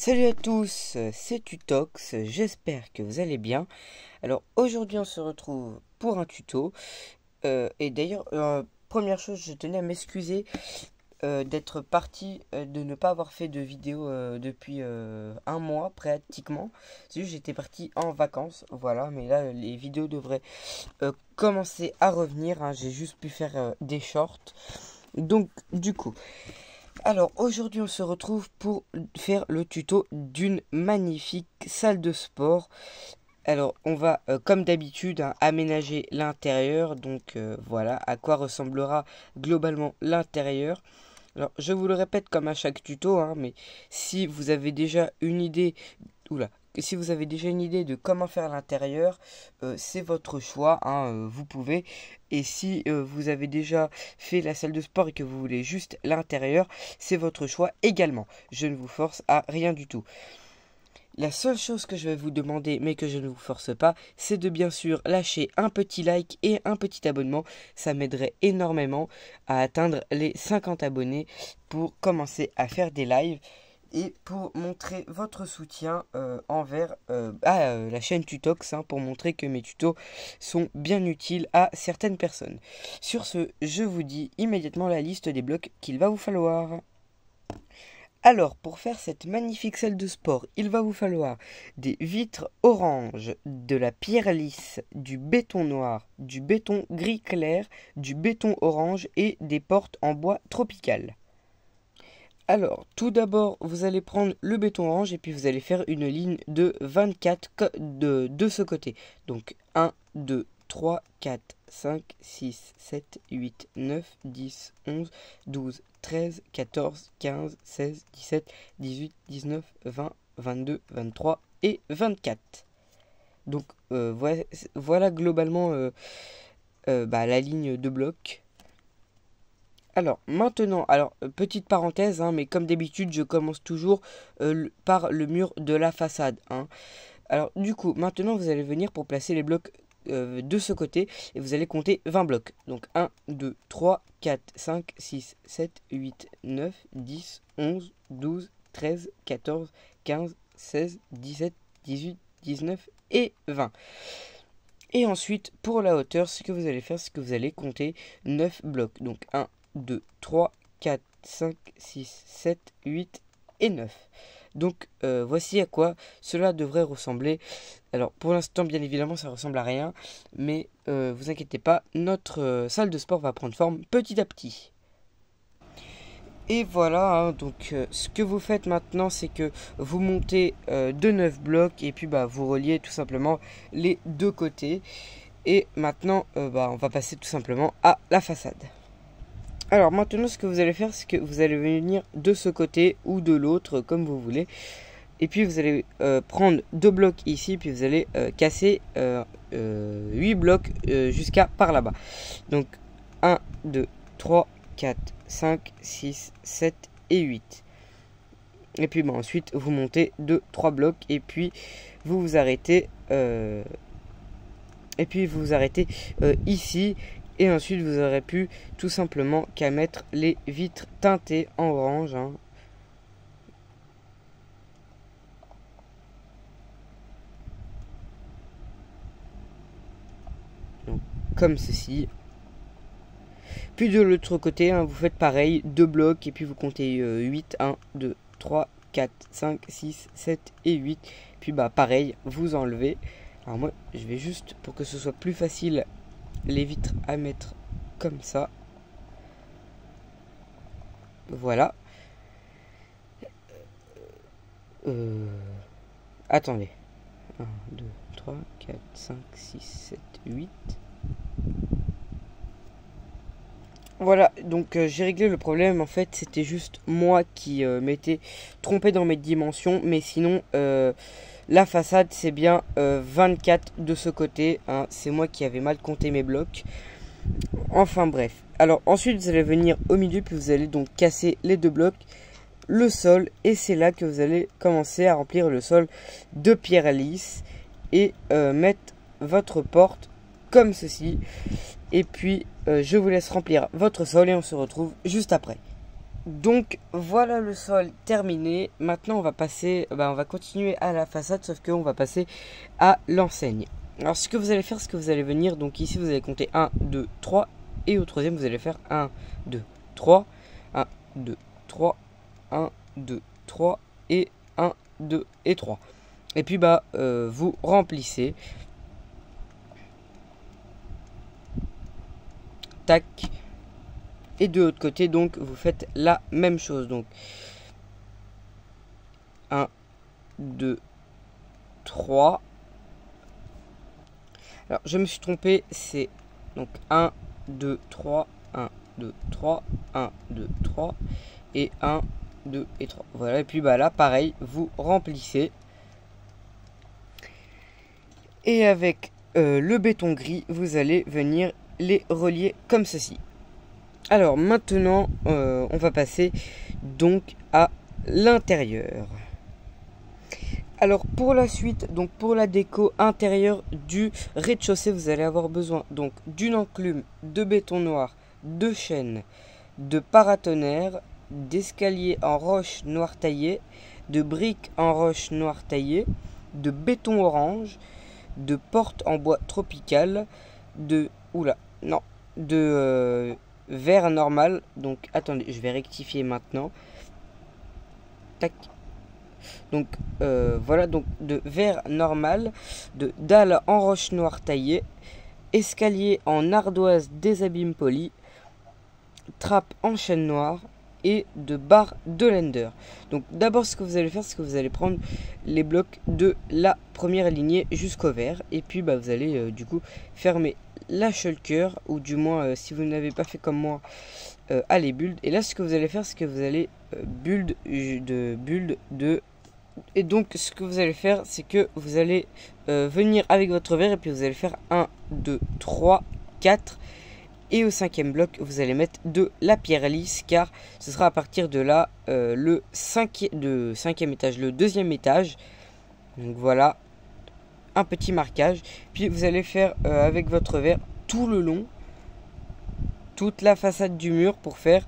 Salut à tous, c'est Tutox, j'espère que vous allez bien. Alors aujourd'hui on se retrouve pour un tuto. Et d'ailleurs, première chose, je tenais à m'excuser d'être parti, de ne pas avoir fait de vidéo depuis un mois pratiquement. C'est juste j'étais parti en vacances, voilà, mais là les vidéos devraient commencer à revenir, hein. J'ai juste pu faire des shorts. Donc du coup... Alors aujourd'hui on se retrouve pour faire le tuto d'une magnifique salle de sport. Alors on va comme d'habitude aménager l'intérieur. Donc voilà à quoi ressemblera globalement l'intérieur. Alors je vous le répète comme à chaque tuto, mais si vous avez déjà une idée... Oula. Si vous avez déjà une idée de comment faire l'intérieur, c'est votre choix, vous pouvez. Et si vous avez déjà fait la salle de sport et que vous voulez juste l'intérieur, c'est votre choix également. Je ne vous force à rien du tout. La seule chose que je vais vous demander, mais que je ne vous force pas, c'est de bien sûr lâcher un petit like et un petit abonnement. Ça m'aiderait énormément à atteindre les 50 abonnés pour commencer à faire des lives. Et pour montrer votre soutien envers la chaîne Tutox, pour montrer que mes tutos sont bien utiles à certaines personnes. Sur ce, je vous dis immédiatement la liste des blocs qu'il va vous falloir. Alors, pour faire cette magnifique salle de sport, il va vous falloir des vitres orange, de la pierre lisse, du béton noir, du béton gris clair, du béton orange et des portes en bois tropical. Alors, tout d'abord, vous allez prendre le béton orange et puis vous allez faire une ligne de 24 de ce côté. Donc 1, 2, 3, 4, 5, 6, 7, 8, 9, 10, 11, 12, 13, 14, 15, 16, 17, 18, 19, 20, 22, 23 et 24. Donc voilà globalement la ligne de bloc. Alors maintenant, petite parenthèse, mais comme d'habitude, je commence toujours par le mur de la façade. Alors du coup, maintenant vous allez venir pour placer les blocs de ce côté et vous allez compter 20 blocs. Donc 1, 2, 3, 4, 5, 6, 7, 8, 9, 10, 11, 12, 13, 14, 15, 16, 17, 18, 19 et 20. Et ensuite, pour la hauteur, ce que vous allez faire, c'est que vous allez compter 9 blocs. Donc 1, 2, 3, 4, 5, 6, 7, 8 et 9. Donc voici à quoi cela devrait ressembler. Alors pour l'instant bien évidemment ça ressemble à rien. Mais vous inquiétez pas, notre salle de sport va prendre forme petit à petit. Et voilà, donc ce que vous faites maintenant c'est que vous montez de 9 blocs. Et puis vous reliez tout simplement les deux côtés. Et maintenant on va passer tout simplement à la façade. Alors maintenant ce que vous allez faire c'est que vous allez venir de ce côté ou de l'autre comme vous voulez. Et puis vous allez prendre 2 blocs ici. Puis vous allez casser 8 blocs jusqu'à par là-bas. Donc 1, 2, 3, 4, 5, 6, 7 et 8. Et puis ensuite vous montez 2, 3 blocs. Et puis vous vous arrêtez ici. Et ensuite, vous aurez pu tout simplement qu'à mettre les vitres teintées en orange. Donc, comme ceci. Puis de l'autre côté, vous faites pareil, 2 blocs. Et puis vous comptez 8, 1, 2, 3, 4, 5, 6, 7 et 8. Puis pareil, vous enlevez. Alors moi, je vais juste, pour que ce soit plus facile, les vitres à mettre comme ça. Voilà. Attendez. 1, 2, 3, 4, 5, 6, 7, 8. Voilà, donc j'ai réglé le problème. En fait, c'était juste moi qui m'étais trompé dans mes dimensions. Mais sinon, la façade, c'est bien 24 de ce côté. C'est moi qui avais mal compté mes blocs. Enfin bref. Alors ensuite, vous allez venir au milieu. Puis vous allez donc casser les 2 blocs. Le sol. Et c'est là que vous allez commencer à remplir le sol de pierre lisse. Et mettre votre porte comme ceci. Et puis je vous laisse remplir votre sol et on se retrouve juste après. Donc voilà le sol terminé. Maintenant on va passer, on va continuer à la façade, sauf qu'on va passer à l'enseigne. Alors ce que vous allez faire, c'est que vous allez venir, donc ici vous allez compter 1, 2, 3, et au troisième vous allez faire 1, 2, 3, 1, 2, 3, 1, 2, 3, et 1, 2 et 3. Et puis vous remplissez. Tac. Et de l'autre côté, donc, vous faites la même chose. Donc, 1, 2, 3. Alors, je me suis trompé. C'est donc 1, 2, 3, 1, 2, 3, 1, 2, 3. Et 1, 2 et 3. Voilà. Et puis, là, pareil, vous remplissez. Et avec le béton gris, vous allez venir les relier comme ceci. Alors maintenant, on va passer donc à l'intérieur. Alors pour la suite, donc pour la déco intérieure du rez-de-chaussée, vous allez avoir besoin donc d'une enclume, de béton noir, de chaînes, de paratonnerre, d'escaliers en roche noire taillée, de briques en roche noire taillée, de béton orange, de portes en bois tropical, de verre normal. Donc attendez, je vais rectifier maintenant. Tac. Donc voilà, donc de verre normal, de dalles en roche noire taillée, escalier en ardoise des abîmes polis, trappe en chêne noire et de barres de lender. Donc d'abord ce que vous allez faire, c'est que vous allez prendre les blocs de la première lignée jusqu'au vert, et puis vous allez du coup fermer la shulker, ou du moins si vous n'avez pas fait comme moi, allez build. Et là ce que vous allez faire, c'est que vous allez build. Et donc ce que vous allez faire, c'est que vous allez venir avec votre verre, et puis vous allez faire 1, 2, 3, 4. Et au cinquième bloc, vous allez mettre de la pierre lisse, car ce sera à partir de là le cinquième étage, le deuxième étage. Donc voilà, un petit marquage. Puis vous allez faire avec votre verre tout le long, toute la façade du mur, pour faire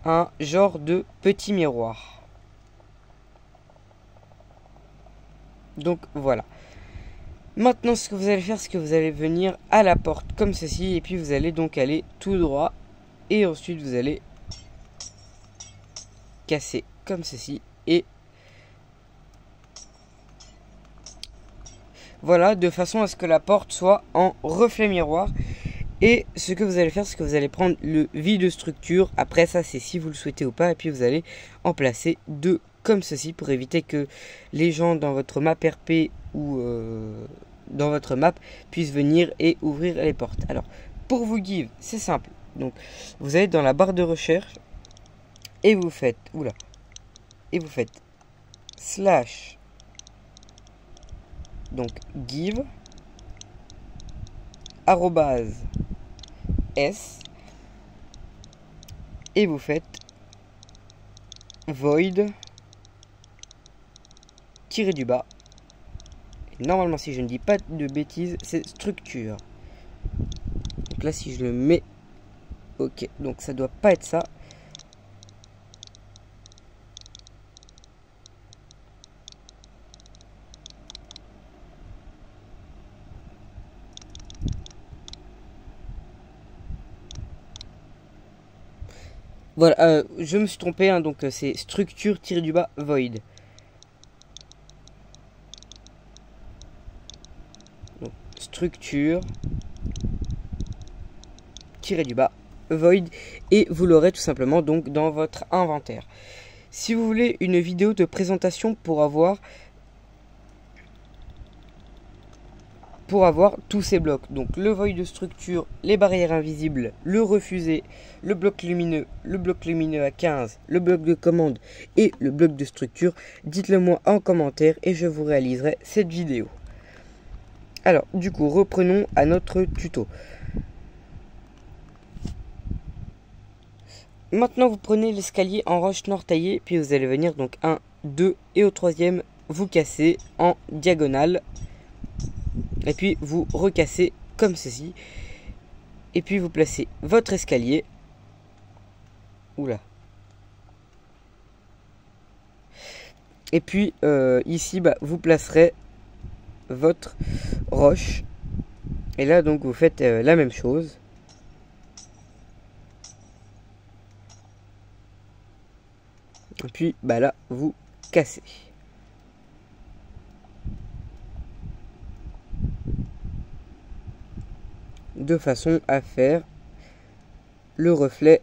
un genre de petit miroir. Donc voilà. Maintenant ce que vous allez faire, c'est que vous allez venir à la porte comme ceci, et puis vous allez donc aller tout droit, et ensuite vous allez casser comme ceci, et voilà, de façon à ce que la porte soit en reflet miroir. Et ce que vous allez faire, c'est que vous allez prendre le vide structure. Après ça, c'est si vous le souhaitez ou pas. Et puis vous allez en placer deux comme ceci, pour éviter que les gens dans votre map RP ou dans votre map puissent venir et ouvrir les portes. Alors pour vous give, c'est simple. Donc vous allez dans la barre de recherche et vous faites slash, donc give arrobase s, et vous faites void tiré du bas. Et normalement, si je ne dis pas de bêtises, c'est structure. Donc là, si je le mets, ok, donc ça doit pas être ça. Voilà, je me suis trompé, hein, donc c'est structure tiré du bas void. Donc, structure tiré du bas void, et vous l'aurez tout simplement donc dans votre inventaire. Si vous voulez une vidéo de présentation pour avoir tous ces blocs, donc le void de structure, les barrières invisibles, le refusé, le bloc lumineux à 15, le bloc de commande et le bloc de structure, dites-le moi en commentaire et je vous réaliserai cette vidéo. Alors du coup, reprenons à notre tuto. Maintenant vous prenez l'escalier en roche noire taillée, puis vous allez venir donc 1, 2 et au troisième vous cassez en diagonale. Et puis vous recassez comme ceci. Et puis vous placez votre escalier. Oula. Et puis ici, bah, vous placerez votre roche. Et là, donc, vous faites la même chose. Et puis, bah là, vous cassez. De façon à faire le reflet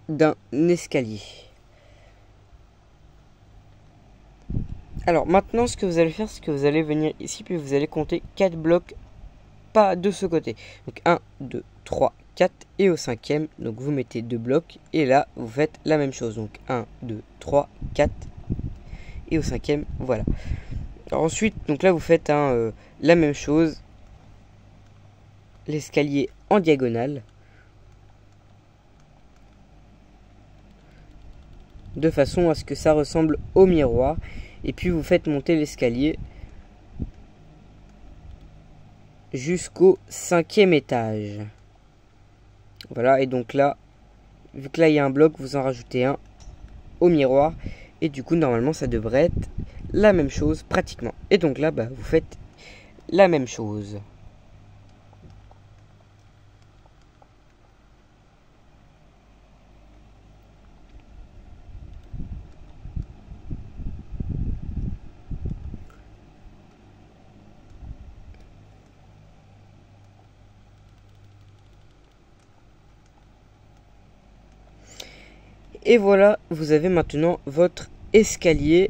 d'un escalier. Alors maintenant, ce que vous allez faire, c'est que vous allez venir ici, puis vous allez compter 4 blocs, pas de ce côté. Donc 1, 2, 3, 4, et au cinquième, donc vous mettez 2 blocs, et là, vous faites la même chose. Donc 1, 2, 3, 4, et au cinquième, voilà. Alors ensuite, donc là, vous faites la même chose, l'escalier en diagonale, de façon à ce que ça ressemble au miroir, et puis vous faites monter l'escalier jusqu'au 5e étage. Voilà, et donc là, vu que là il y a un bloc, vous en rajoutez un au miroir, et du coup normalement ça devrait être la même chose pratiquement. Et donc là, bah, vous faites la même chose. Et voilà, vous avez maintenant votre escalier.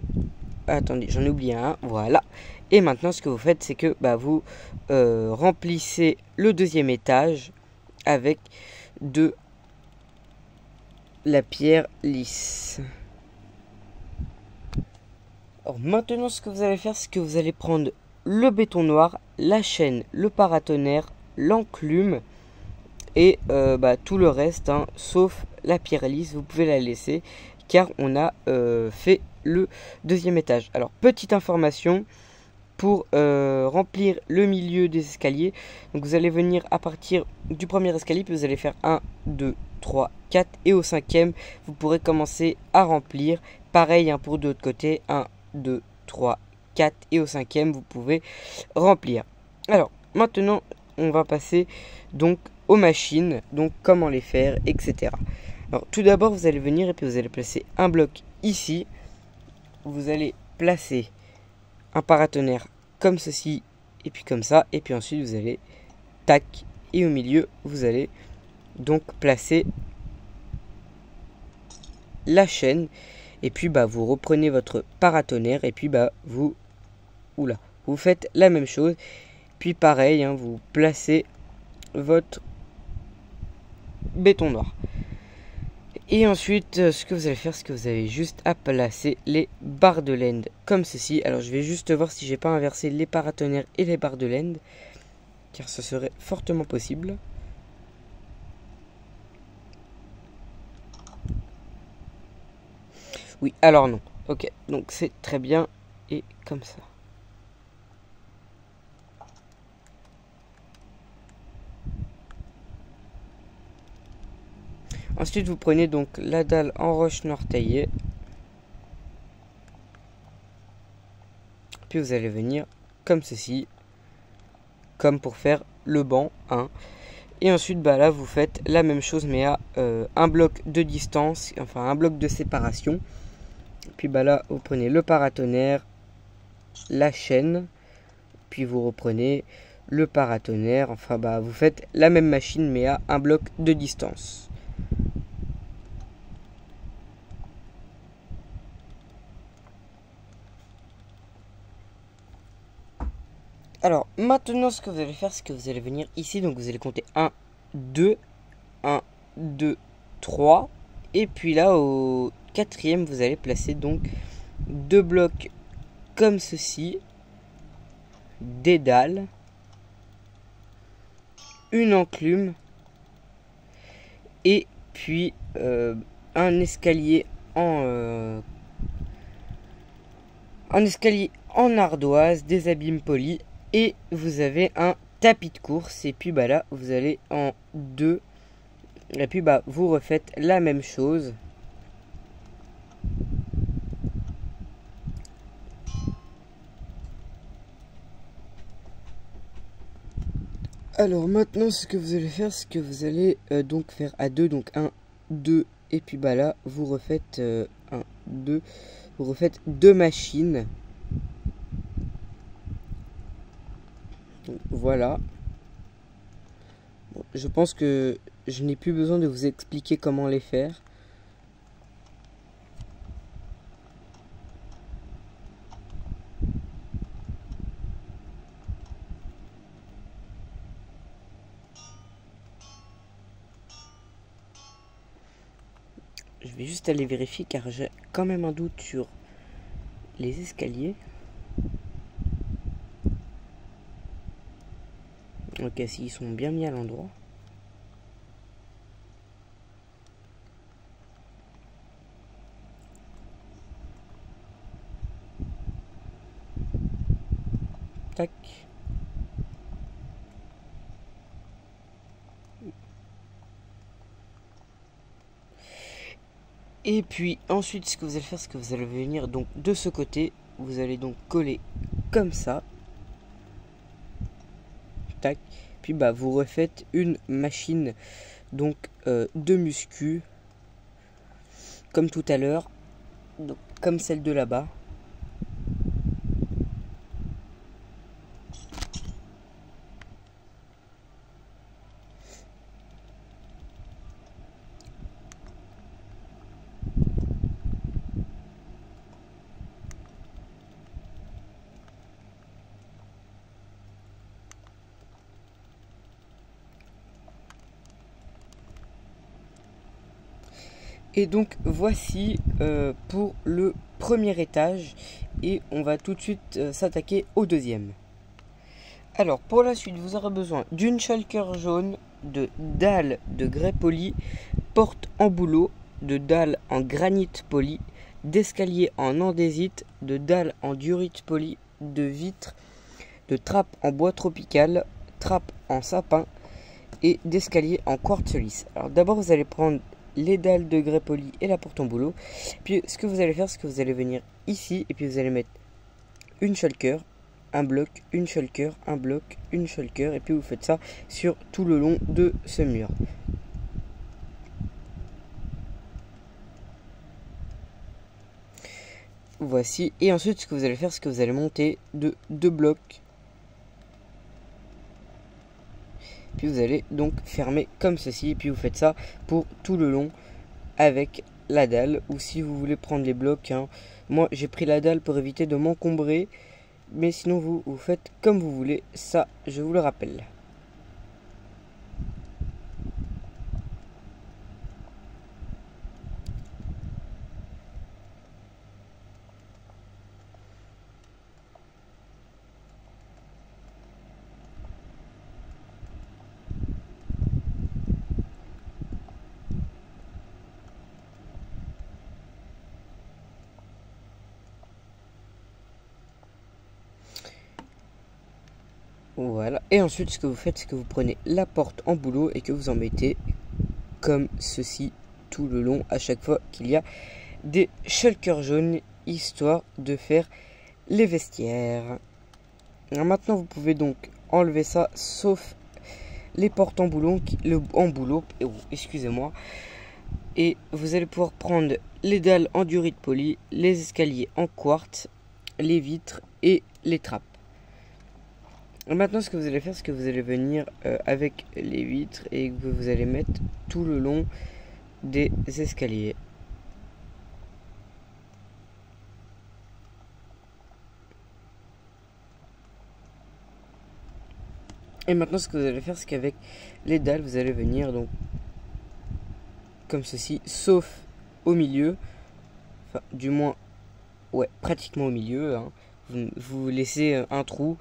Attendez, j'en ai oublié un. Voilà. Et maintenant, ce que vous faites, c'est que bah, vous remplissez le 2e étage avec de la pierre lisse. Alors maintenant, ce que vous allez faire, c'est que vous allez prendre le béton noir, la chaîne, le paratonnerre, l'enclume et tout le reste, hein, sauf la pierre lisse, vous pouvez la laisser car on a fait le 2e étage. Alors petite information, pour remplir le milieu des escaliers, donc vous allez venir à partir du premier escalier, puis vous allez faire 1, 2, 3, 4 et au 5e, vous pourrez commencer à remplir. Pareil, hein, pour de l'autre côté, 1, 2, 3, 4 et au 5e, vous pouvez remplir. Alors maintenant, on va passer donc aux machines, donc comment les faire, etc. Alors tout d'abord, vous allez venir et puis vous allez placer un bloc ici. Vous allez placer un paratonnerre comme ceci et puis comme ça, et puis ensuite vous allez tac, et au milieu vous allez donc placer la chaîne, et puis bah vous reprenez votre paratonnerre et puis bah vous faites la même chose, puis pareil, hein, vous placez votre béton noir. Et ensuite, ce que vous allez faire, c'est que vous avez juste à placer les barres de laine comme ceci. Alors, je vais juste voir si j'ai pas inversé les paratonnerres et les barres de laine, car ce serait fortement possible. Oui, alors non. Ok, donc c'est très bien, et comme ça. Ensuite, vous prenez donc la dalle en roche noire taillée. Puis vous allez venir comme ceci, comme pour faire le banc, hein. Et ensuite, bah là, vous faites la même chose, mais à un bloc de distance, enfin un bloc de séparation. Puis bah là, vous prenez le paratonnerre, la chaîne, puis vous reprenez le paratonnerre. Enfin bah, vous faites la même machine, mais à un bloc de distance. Alors maintenant, ce que vous allez faire, c'est que vous allez venir ici, donc vous allez compter 1, 2, 1, 2, 3, et puis là au 4e, vous allez placer donc 2 blocs comme ceci, des dalles, une enclume, et puis un escalier en ardoise, des abîmes polis, et vous avez un tapis de course. Et puis bah là, vous allez en 2, et puis bah vous refaites la même chose. Alors maintenant, ce que vous allez faire, c'est que vous allez donc faire à deux, donc 1, 2, et puis bah là, vous refaites 1, 2, vous refaites deux machines. Donc, voilà. Bon, je pense que je n'ai plus besoin de vous expliquer comment les faire. Je vais juste aller vérifier car j'ai quand même un doute sur les escaliers. Ok, s'ils sont bien mis à l'endroit. Tac. Et puis ensuite, ce que vous allez faire, c'est que vous allez venir donc de ce côté. Vous allez donc coller comme ça. Tac. Puis bah vous refaites une machine donc de muscu comme tout à l'heure, donc comme celle de là-bas. Et donc voici pour le premier étage et on va tout de suite s'attaquer au deuxième. Alors pour la suite vous aurez besoin d'une shulker jaune, de dalles de grès poli, porte en bouleau, de dalles en granit poli, d'escalier en andésite, de dalles en durite poli, de vitres, de trappes en bois tropical, trappes en sapin et d'escalier en quartz lisse. Alors d'abord vous allez prendre les dalles de grès poli et la porte en bouleau. Puis ce que vous allez faire, c'est que vous allez venir ici et puis vous allez mettre une shulker, un bloc, une shulker, un bloc, une shulker et puis vous faites ça sur tout le long de ce mur. Voici. Et ensuite ce que vous allez faire, c'est que vous allez monter de deux blocs. Puis vous allez donc fermer comme ceci. Et puis vous faites ça pour tout le long avec la dalle. Ou si vous voulez prendre les blocs, hein. Moi j'ai pris la dalle pour éviter de m'encombrer. Mais sinon vous faites comme vous voulez. Ça, je vous le rappelle. Voilà. Et ensuite, ce que vous faites, c'est que vous prenez la porte en bouleau et que vous en mettez comme ceci tout le long à chaque fois qu'il y a des shulkers jaunes, histoire de faire les vestiaires. Alors maintenant, vous pouvez donc enlever ça, sauf les portes en bouleau, excusez-moi. Et vous allez pouvoir prendre les dalles en durite poli, les escaliers en quartz, les vitres et les trappes. Maintenant, ce que vous allez faire, c'est que vous allez venir avec les vitres et que vous allez mettre tout le long des escaliers. Et maintenant, ce que vous allez faire, c'est qu'avec les dalles, vous allez venir donc comme ceci, sauf au milieu, enfin, du moins, ouais, pratiquement au milieu. Hein. Vous laissez un trou.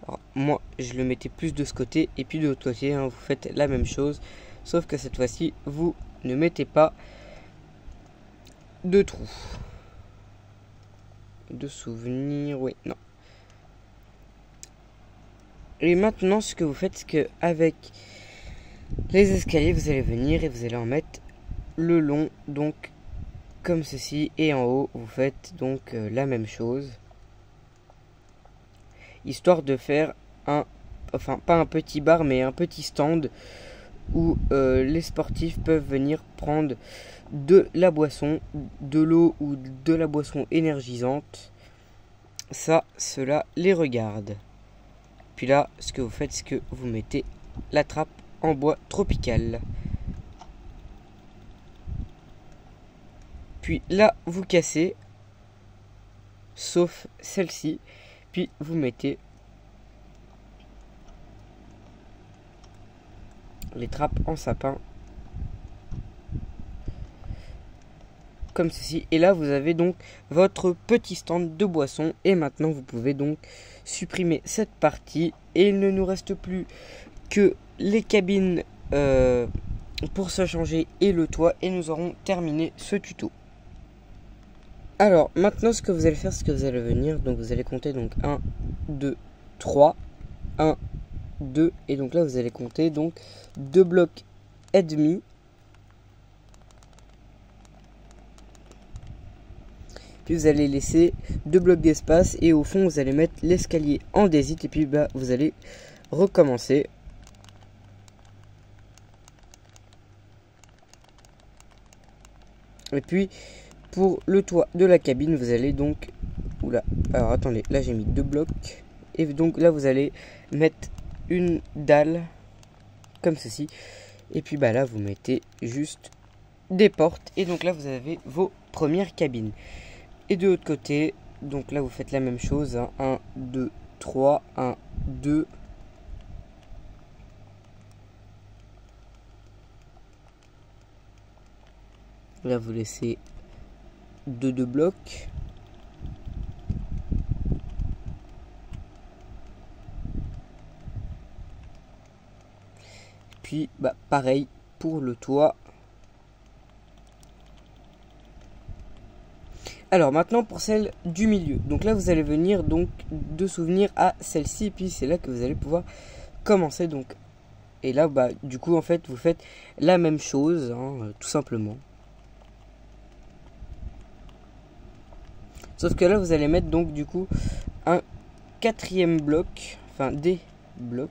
Alors, moi, je le mettais plus de ce côté et puis de l'autre côté, hein, vous faites la même chose, sauf que cette fois-ci, vous ne mettez pas de trou. De souvenirs, oui, non. Et maintenant, ce que vous faites, c'est que avec les escaliers, vous allez venir et vous allez en mettre le long, donc comme ceci, et en haut, vous faites donc la même chose, histoire de faire un enfin pas un petit bar, mais un petit stand où les sportifs peuvent venir prendre de la boisson, de l'eau ou de la boisson énergisante. Ça, cela les regarde. Puis là, ce que vous faites, c'est que vous mettez la trappe en bois tropical. Puis là, vous cassez, sauf celle-ci. Puis vous mettez les trappes en sapin. Comme ceci. Et là, vous avez donc votre petit stand de boisson. Et maintenant, vous pouvez donc supprimer cette partie. Et il ne nous reste plus que les cabines pour se changer et le toit. Et nous aurons terminé ce tuto. Alors, maintenant, ce que vous allez faire, c'est que vous allez venir. Donc, vous allez compter donc 1, 2, 3. 1, 2. Et donc là, vous allez compter donc 2 blocs et demi. Puis vous allez laisser 2 blocs d'espace et au fond vous allez mettre l'escalier en désite et puis bah, vous allez recommencer. Et puis pour le toit de la cabine vous allez donc... Oula, alors attendez, là j'ai mis 2 blocs. Et donc là vous allez mettre une dalle comme ceci. Et puis bah là vous mettez juste des portes. Et donc là vous avez vos premières cabines. Et de l'autre côté, donc là vous faites la même chose, hein. 1, 2, 3, 1, 2. Là vous laissez 2 blocs. Puis bah pareil pour le toit. Alors maintenant pour celle du milieu. Donc là vous allez venir donc de souvenir à celle-ci. Et puis c'est là que vous allez pouvoir commencer donc. Et là bah du coup en fait vous faites la même chose hein, tout simplement. Sauf que là vous allez mettre donc du coup un 4e bloc. Enfin des blocs.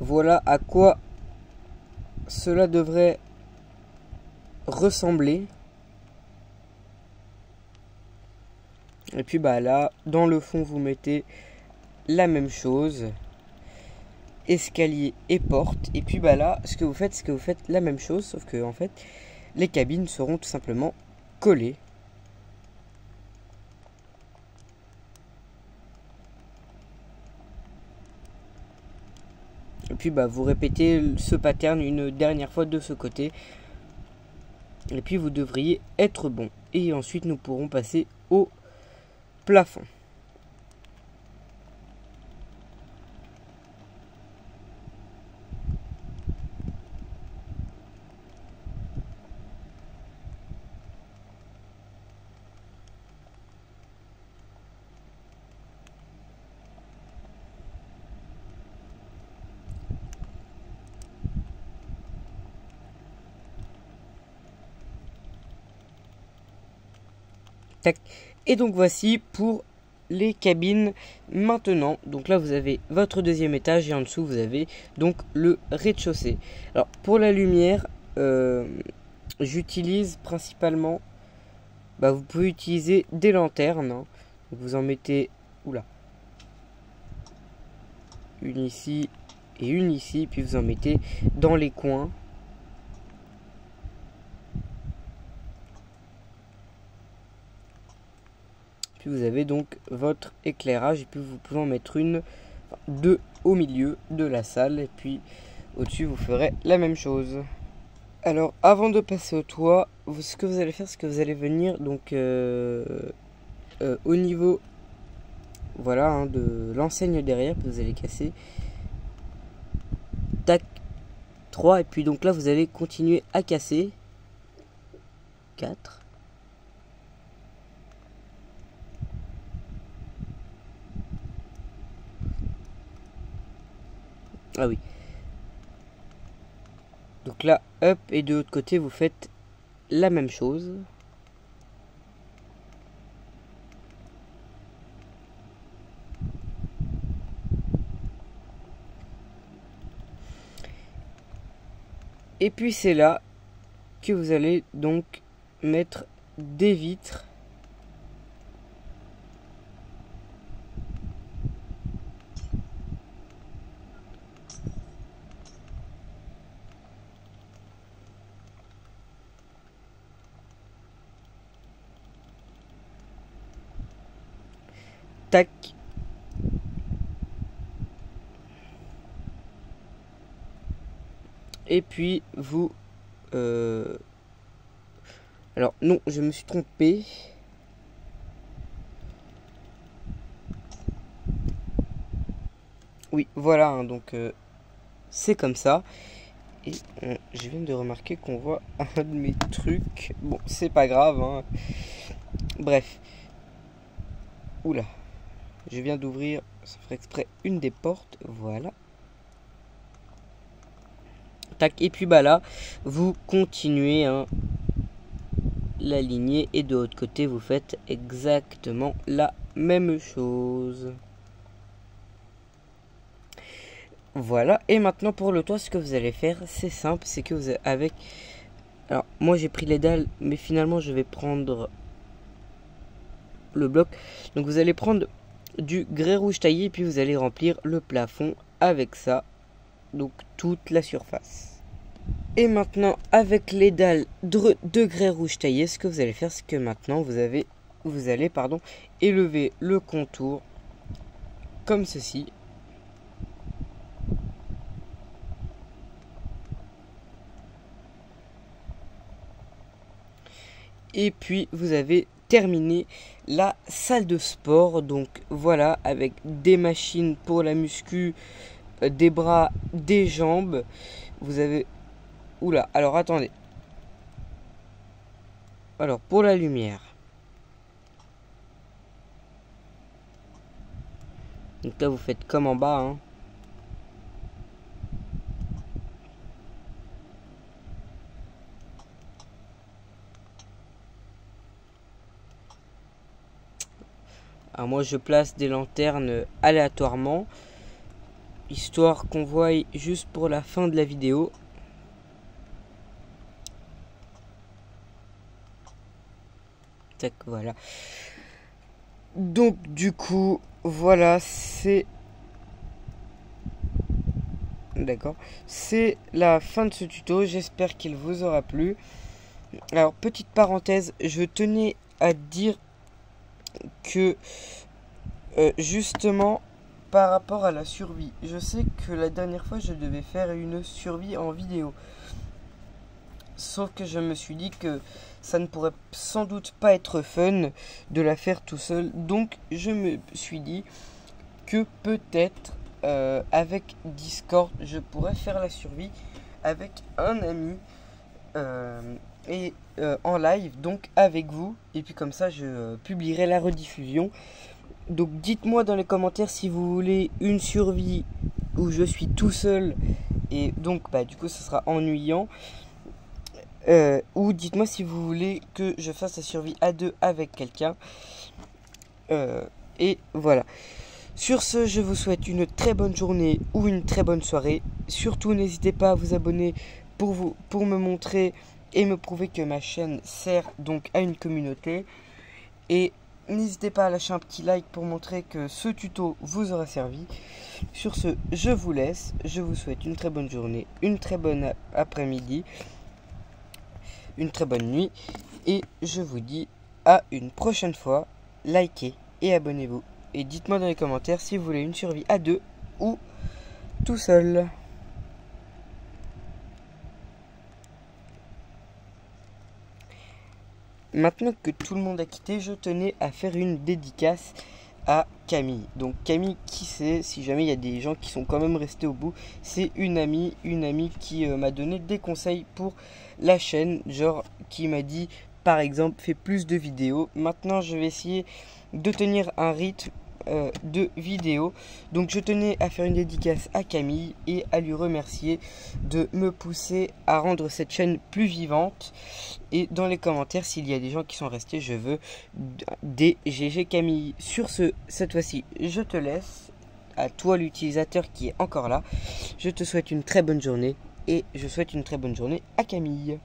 Voilà à quoi cela devrait ressembler. Et puis bah là, dans le fond, vous mettez la même chose. Escalier et porte. Et puis bah là, ce que vous faites, c'est que vous faites la même chose. Sauf que en fait, les cabines seront tout simplement collées. Et puis bah vous répétez ce pattern une dernière fois de ce côté. Et puis vous devriez être bon. Et ensuite nous pourrons passer au plafond. Tac. Et donc voici pour les cabines maintenant. Donc là vous avez votre deuxième étage et en dessous vous avez donc le rez-de-chaussée. Alors pour la lumière, j'utilise principalement, bah, vous pouvez utiliser des lanternes. Hein. Donc vous en mettez, oula, une ici et une ici, puis vous en mettez dans les coins. Puis vous avez donc votre éclairage et puis vous pouvez en mettre deux au milieu de la salle et puis au-dessus vous ferez la même chose. Alors avant de passer au toit, ce que vous allez faire, c'est que vous allez venir donc au niveau, voilà, hein, de l'enseigne derrière, puis vous allez casser. Tac, 3 et puis donc là vous allez continuer à casser. 4. Ah oui. Donc là, hop, et de l'autre côté, vous faites la même chose. Et puis c'est là que vous allez donc mettre des vitres. Tac. Et puis vous... Alors non, je me suis trompé. Oui, voilà, hein, donc c'est comme ça. Et je viens de remarquer qu'on voit un de mes trucs. Bon, c'est pas grave, hein. Bref. Oula. Je viens d'ouvrir, ça ferait exprès, une des portes. Voilà. Tac. Et puis bah là, vous continuez, hein, la lignée. Et de l'autre côté, vous faites exactement la même chose. Voilà. Et maintenant pour le toit, ce que vous allez faire, c'est simple. C'est que vous avez avec... Alors, moi j'ai pris les dalles, mais finalement je vais prendre le bloc. Donc vous allez prendre du grès rouge taillé, et puis vous allez remplir le plafond avec ça. Donc toute la surface. Et maintenant avec les dalles de grès rouge taillé, ce que vous allez faire, c'est que maintenant vous allez élever le contour comme ceci. Et puis vous avez terminé la salle de sport. Donc voilà, avec des machines pour la muscu, des bras, des jambes. Vous avez... Oula, alors attendez. Alors pour la lumière. Donc là vous faites comme en bas, hein. Alors moi je place des lanternes aléatoirement, histoire qu'on voie juste pour la fin de la vidéo. Tac, voilà. Donc du coup, voilà, c'est... D'accord. C'est la fin de ce tuto, j'espère qu'il vous aura plu. Alors, petite parenthèse, je tenais à dire que justement par rapport à la survie, je sais que la dernière fois je devais faire une survie en vidéo, sauf que je me suis dit que ça ne pourrait sans doute pas être fun de la faire tout seul, donc je me suis dit que peut-être avec Discord je pourrais faire la survie avec un ami en live, donc avec vous, et puis comme ça je publierai la rediffusion. Donc dites-moi dans les commentaires si vous voulez une survie où je suis tout seul et donc bah du coup ce sera ennuyant, ou dites-moi si vous voulez que je fasse la survie à deux avec quelqu'un, et voilà. Sur ce, je vous souhaite une très bonne journée ou une très bonne soirée. Surtout n'hésitez pas à vous abonner pour me montrer et me prouver que ma chaîne sert donc à une communauté. Et n'hésitez pas à lâcher un petit like pour montrer que ce tuto vous aura servi. Sur ce, je vous laisse. Je vous souhaite une très bonne journée, une très bonne après-midi, une très bonne nuit. Et je vous dis à une prochaine fois. Likez et abonnez-vous. Et dites-moi dans les commentaires si vous voulez une survie à deux ou tout seul. Maintenant que tout le monde a quitté, je tenais à faire une dédicace à Camille. Donc Camille, qui c'est, si jamais il y a des gens qui sont quand même restés au bout, c'est une amie qui m'a donné des conseils pour la chaîne, genre qui m'a dit par exemple fais plus de vidéos. Maintenant je vais essayer de tenir un rythme de vidéos. Donc je tenais à faire une dédicace à Camille et à lui remercier de me pousser à rendre cette chaîne plus vivante. Et dans les commentaires, s'il y a des gens qui sont restés, je veux des GG Camille. Sur ce, cette fois-ci, je te laisse. À toi l'utilisateur qui est encore là. Je te souhaite une très bonne journée et je souhaite une très bonne journée à Camille.